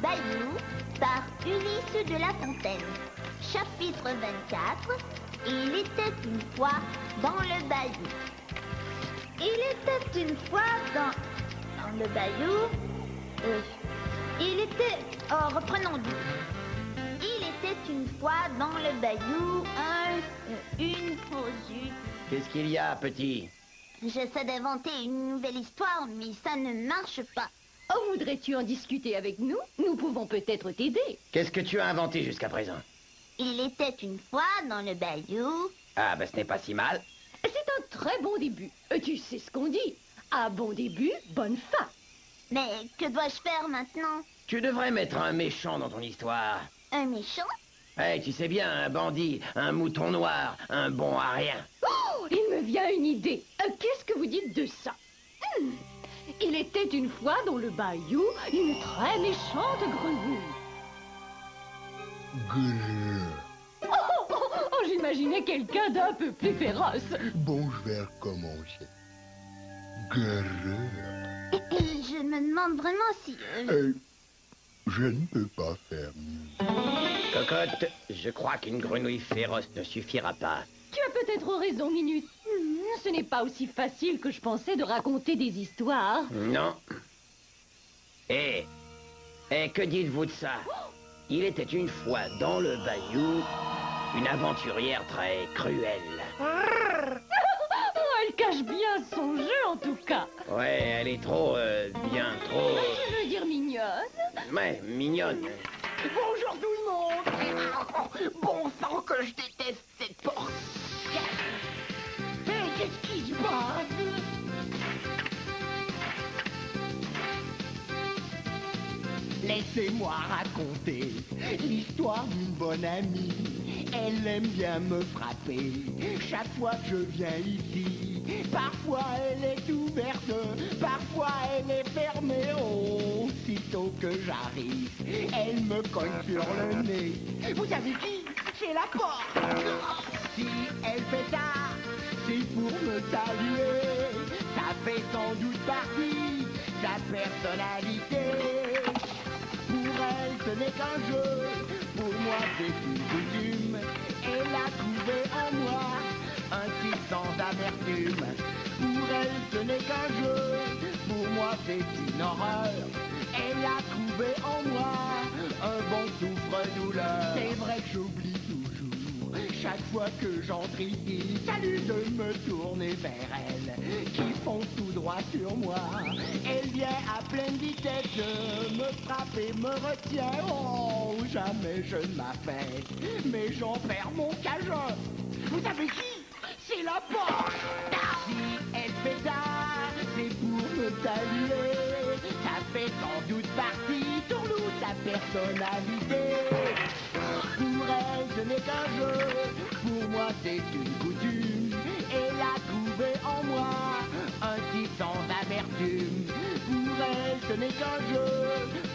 Bayou par Ulysse de La Fontaine. Chapitre 24. Il était une fois dans le bayou. Il était une fois dans le bayou. Il était... Oh, reprenons du. Il était une fois dans le bayou une zut. Qu'est-ce qu'il y a, petit? J'essaie d'inventer une nouvelle histoire, mais ça ne marche pas. Oh, voudrais-tu en discuter avec nous? Nous pouvons peut-être t'aider. Qu'est-ce que tu as inventé jusqu'à présent? Il était une fois dans le bayou. Ah, ben ce n'est pas si mal. C'est un très bon début. Tu sais ce qu'on dit. À bon début, bonne fin. Mais que dois-je faire maintenant? Tu devrais mettre un méchant dans ton histoire. Un méchant? Eh, tu sais bien, un bandit, un mouton noir, un bon à rien. Oh, il me vient une idée. Qu'est-ce que vous dites de ça? Il était une fois dans le bayou une très méchante grenouille. Oh, j'imaginais quelqu'un d'un peu plus féroce. Bon, je vais recommencer. Je me demande vraiment si... Je ne peux pas faire mieux. Cocotte, je crois qu'une grenouille féroce ne suffira pas. Tu as peut-être raison, Minute. Ce n'est pas aussi facile que je pensais de raconter des histoires. Non. Eh, que dites-vous de ça? Il était une fois dans le bayou une aventurière très cruelle. Elle cache bien son jeu, en tout cas. Ouais, elle est trop, bien trop... Je veux dire mignonne. Ouais, mignonne. Bonjour tout le monde. Bon sang que je déteste cette porte. Mais qu'est-ce qui se passe? Laissez-moi raconter l'histoire d'une bonne amie. Elle aime bien me frapper chaque fois que je viens ici. Parfois elle est ouverte, parfois elle est fermée. Aussitôt que j'arrive, elle me cogne sur le nez. Vous savez qui? C'est la porte. Si elle fait ça, c'est pour me saluer. Ça fait sans doute partie de sa personnalité. Pour elle, ce n'est qu'un jeu. Pour moi, c'est une coutume. Elle a trouvé en moi un style sans amertume. Pour elle, ce n'est qu'un jeu. Pour moi, c'est une horreur. Elle a trouvé en moi un bon souffre-douleur. C'est vrai que j'oublie toujours, chaque fois que j'entre ici, salut de me tourner vers elle, qui fonce tout droit sur moi. Elle vient à pleine vitesse, me frappe et me retient. Oh, jamais je ne m'affaisse, mais j'en perds mon cageur. Vous savez qui? C'est la porte. Si elle fait ça, c'est pour me saluer. Ça fait sans doute partie sur nous sa personnalité. Pour elle, ce n'est qu'un jeu. Pour moi, c'est une coutume. Elle a trouvé en moi un type sans amertume. Pour elle, ce n'est qu'un jeu.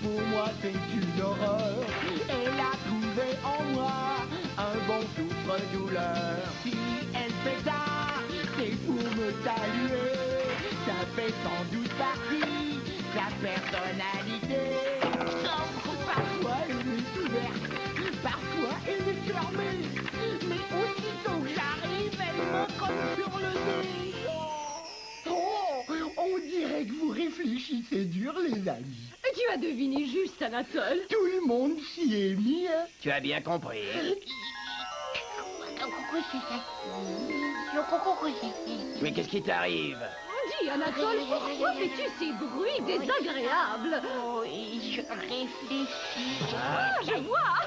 Pour moi, c'est une horreur. Elle a trouvé en moi un bon souffre-douleur. Si elle fait ça, c'est pour me saluer. Ça fait sans doute partie de sa personnalité. Parfois, elle est ouverte. Parfois, elle est fermée. Mais aussitôt que j'arrive, elle me colle sur le nez. Oh, on dirait que vous réfléchissez dur, les amis. Tu as deviné juste, Anatole. Tout le monde s'y est mis, hein. Tu as bien compris. Mais qu'est-ce qui t'arrive? Dis, Anatole, pourquoi fais-tu ces bruits désagréables? Oh, je réfléchis. Ah, je vois.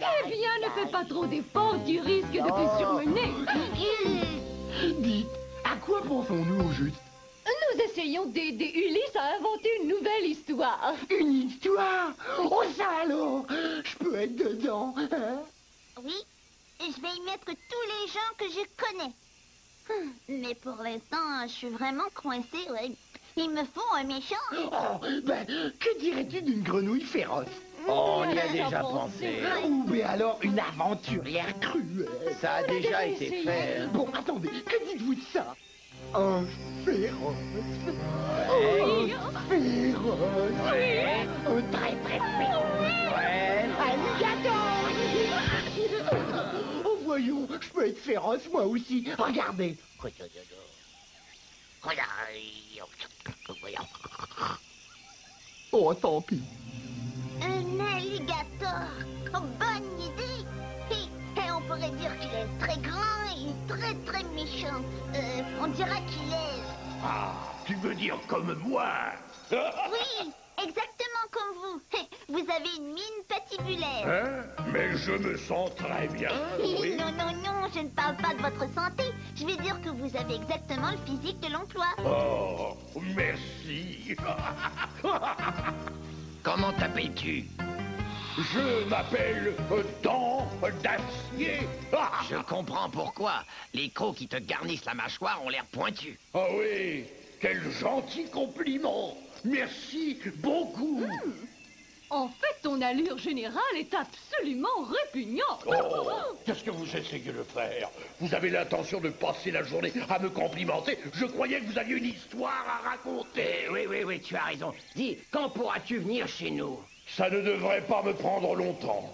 Eh bien, ne fais pas trop d'efforts, tu risques de te surmener. Dites, à quoi pensons-nous au juste? Nous essayons d'aider Ulysse à inventer une nouvelle histoire. Une histoire? Oh ça alors, je peux être dedans, hein? Oui, je vais y mettre tous les gens que je connais. Mais pour l'instant, je suis vraiment coincée. Ouais. Il me faut un méchant. Oh, ben, que dirais-tu d'une grenouille féroce? Oh, on y a déjà pensé. Ou bien alors une aventurière cruelle? Ça a déjà été fait. Bon, attendez, que dites-vous de ça? Un féroce. Oui. Un féroce. Ouais. Un très très féroce. voyons, je peux être féroce moi aussi. Regardez. Oh, tant pis. Un alligator. Oh, bonne idée. Et on pourrait dire qu'il est très grand et très très méchant. On dira qu'il est... Ah, tu veux dire comme moi? Oui, exactement comme vous. Vous avez une mine patibulaire. Hein? Mais je me sens très bien, oui. Non, non, non, je ne parle pas de votre santé. Je vais dire que vous avez exactement le physique de l'emploi. Oh, merci. Comment t'appelles-tu? Je m'appelle Dent d'Acier. Je comprends pourquoi. Les crocs qui te garnissent la mâchoire ont l'air pointus. Ah oui, quel gentil compliment. Merci beaucoup. En fait, ton allure générale est absolument répugnante. Oh, qu'est-ce que vous essayez de faire? Vous avez l'intention de passer la journée à me complimenter? Je croyais que vous aviez une histoire à raconter. Oui, tu as raison. Dis, quand pourras-tu venir chez nous? Ça ne devrait pas me prendre longtemps.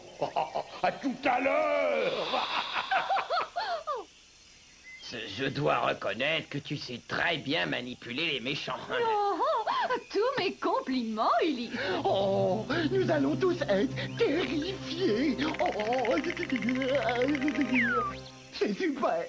À tout à l'heure. Je dois reconnaître que tu sais très bien manipuler les méchants. Oh, tous mes compliments, Ulysse. Oh, nous allons tous être terrifiés. Oh, c'est super.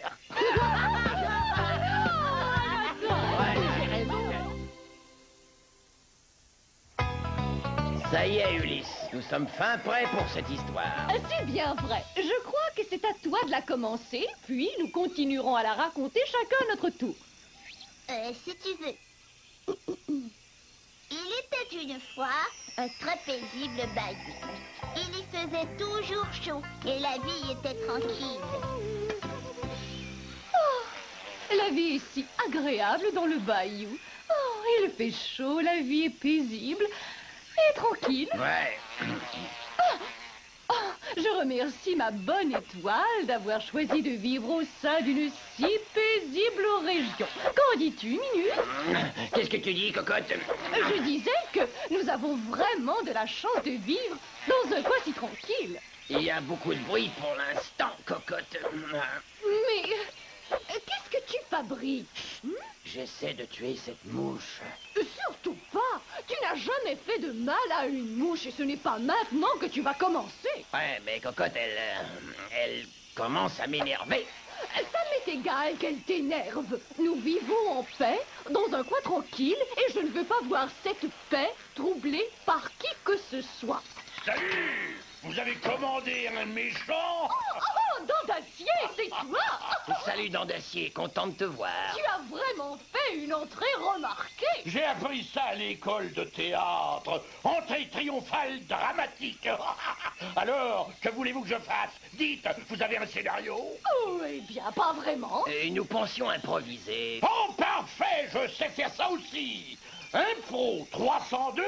Ça y est, Ulysse, nous sommes fin prêts pour cette histoire. C'est bien vrai. Je crois que c'est à toi de la commencer, puis nous continuerons à la raconter chacun à notre tour. Si tu veux. Il était une fois un très paisible bayou. Il y faisait toujours chaud et la vie était tranquille. La vie est si agréable dans le bayou. Oh, il fait chaud, la vie est paisible et tranquille. Ouais. Oh, je remercie ma bonne étoile d'avoir choisi de vivre au sein d'une si paisible région. Qu'en dis-tu, Minus? Qu'est-ce que tu dis, cocotte? Je disais que nous avons vraiment de la chance de vivre dans un coin si tranquille. Il y a beaucoup de bruit pour l'instant, cocotte. Mais qu'est-ce que tu fabriques? J'essaie de tuer cette mouche. Surtout pas. Tu n'as jamais fait de mal à une mouche et ce n'est pas maintenant que tu vas commencer. Ouais, mais cocotte, elle commence à m'énerver. Ça m'est égal qu'elle t'énerve. Nous vivons en paix, dans un coin tranquille, et je ne veux pas voir cette paix troublée par qui que ce soit. Salut! Vous avez commandé un méchant? Oh, Dent d'Acier, c'est toi! Salut, Dent d'Acier, content de te voir. Tu as vraiment fait une entrée remarquée. J'ai appris ça à l'école de théâtre. Entrée triomphale dramatique. Alors, que voulez-vous que je fasse? Dites, vous avez un scénario? Oh, eh bien, pas vraiment. Et nous pensions improviser. Oh, parfait, je sais faire ça aussi. Impro 302,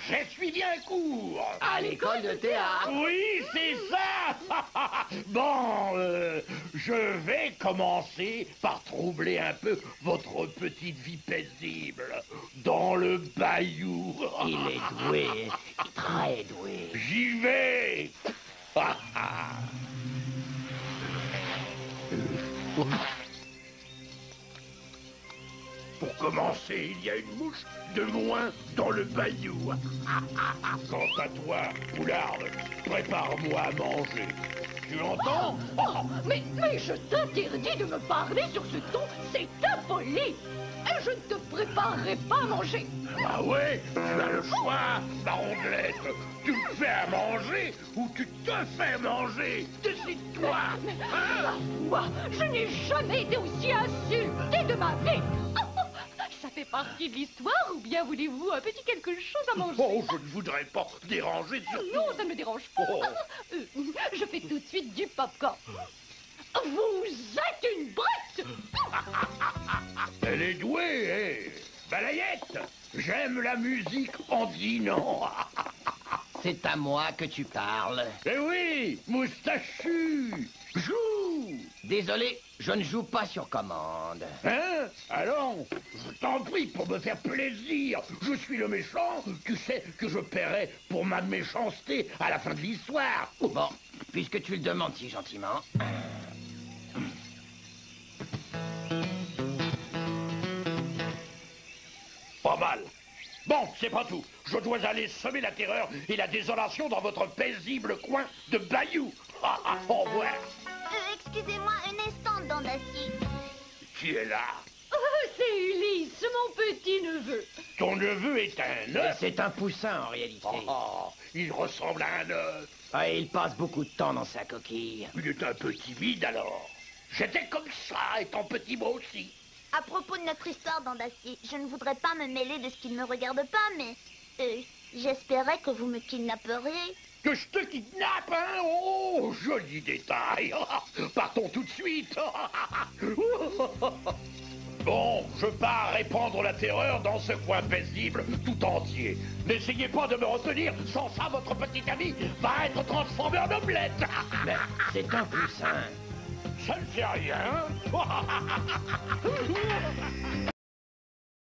j'ai suivi un cours. À l'école de théâtre. Oui, c'est ça. Bon, je vais commencer par troubler un peu votre petite vie paisible dans le bayou. Il est doué, très doué. J'y vais. Pour commencer, il y a une mouche de moins dans le bayou. Quant à toi, Poularde, prépare-moi à manger. Tu entends? Oh, mais je t'interdis de me parler sur ce ton, c'est impoli. Et je ne te préparerai pas à manger. Ah ouais, tu as le choix, ma rondelette. Tu me fais à manger ou tu te fais manger? Décide-toi. Hein? Moi, je n'ai jamais été aussi insultée de ma vie. Ça fait partie de l'histoire ou bien voulez-vous un petit quelque chose à manger? Oh, je ne voudrais pas déranger surtout. Non, ça ne me dérange pas. Oh. Je fais tout de suite du popcorn. Vous êtes une brute. Elle est douée, eh? Balayette, j'aime la musique en dînant. C'est à moi que tu parles. Eh oui, moustachu, joue. Désolé, je ne joue pas sur commande. Hein? Allons, je t'en prie pour me faire plaisir. Je suis le méchant, tu sais que je paierai pour ma méchanceté à la fin de l'histoire. Bon, puisque tu le demandes si gentiment, normal. Bon, c'est pas tout. Je dois aller semer la terreur et la désolation dans votre paisible coin de bayou. Au revoir. Excusez-moi un instant, Dents d'Acier. Qui est là? Oh, c'est Ulysse, mon petit-neveu. Ton neveu est un Mais œuf. c'est un poussin en réalité. Il ressemble à un œuf. Ah, et il passe beaucoup de temps dans sa coquille. Il est un peu timide alors. J'étais comme ça, étant petit moi aussi. À propos de notre histoire, Dents d'Acier, je ne voudrais pas me mêler de ce qui ne me regarde pas, mais... j'espérais que vous me kidnapperiez. Que je te kidnappe, hein? Oh, joli détail. Partons tout de suite. Bon, je pars répandre la terreur dans ce coin paisible tout entier. N'essayez pas de me retenir, sans ça, votre petit ami va être transformé en omelette. Mais c'est un poussin. Ça ne fait rien.